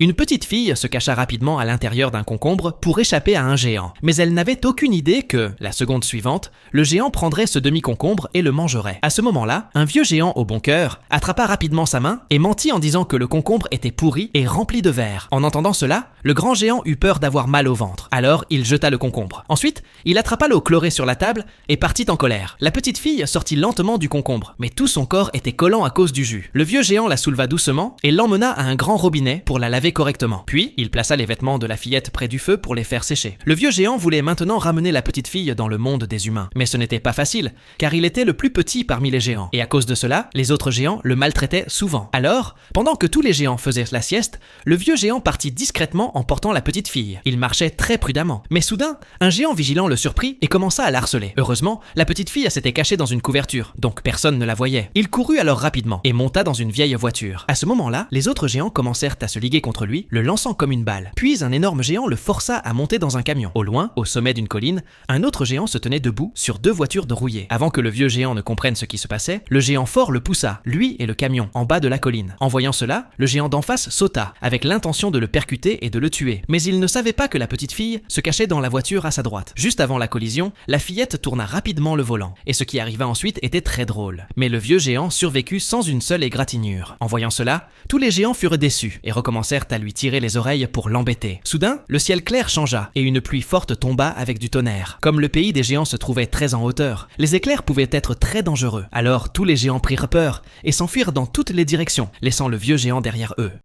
Une petite fille se cacha rapidement à l'intérieur d'un concombre pour échapper à un géant. Mais elle n'avait aucune idée que, la seconde suivante, le géant prendrait ce demi-concombre et le mangerait. À ce moment-là, un vieux géant au bon cœur attrapa rapidement sa main et mentit en disant que le concombre était pourri et rempli de vers. En entendant cela, le grand géant eut peur d'avoir mal au ventre. Alors, il jeta le concombre. Ensuite, il attrapa l'eau chlorée sur la table et partit en colère. La petite fille sortit lentement du concombre, mais tout son corps était collant à cause du jus. Le vieux géant la souleva doucement et l'emmena à un grand robinet pour la laver correctement. Puis, il plaça les vêtements de la fillette près du feu pour les faire sécher. Le vieux géant voulait maintenant ramener la petite fille dans le monde des humains. Mais ce n'était pas facile, car il était le plus petit parmi les géants. Et à cause de cela, les autres géants le maltraitaient souvent. Alors, pendant que tous les géants faisaient la sieste, le vieux géant partit discrètement en portant la petite fille. Il marchait très prudemment. Mais soudain, un géant vigilant le surprit et commença à l'harceler. Heureusement, la petite fille s'était cachée dans une couverture, donc personne ne la voyait. Il courut alors rapidement et monta dans une vieille voiture. À ce moment-là, les autres géants commencèrent à se liguer contre lui, le lançant comme une balle. Puis un énorme géant le força à monter dans un camion. Au loin, au sommet d'une colline, un autre géant se tenait debout sur deux voitures de rouillé. Avant que le vieux géant ne comprenne ce qui se passait, le géant fort le poussa, lui et le camion, en bas de la colline. En voyant cela, le géant d'en face sauta, avec l'intention de le percuter et de le tuer. Mais il ne savait pas que la petite fille se cachait dans la voiture à sa droite. Juste avant la collision, la fillette tourna rapidement le volant. Et ce qui arriva ensuite était très drôle. Mais le vieux géant survécut sans une seule égratignure. En voyant cela, tous les géants furent déçus et recommencèrent à lui tirer les oreilles pour l'embêter. Soudain, le ciel clair changea et une pluie forte tomba avec du tonnerre. Comme le pays des géants se trouvait très en hauteur, les éclairs pouvaient être très dangereux. Alors tous les géants prirent peur et s'enfuirent dans toutes les directions, laissant le vieux géant derrière eux.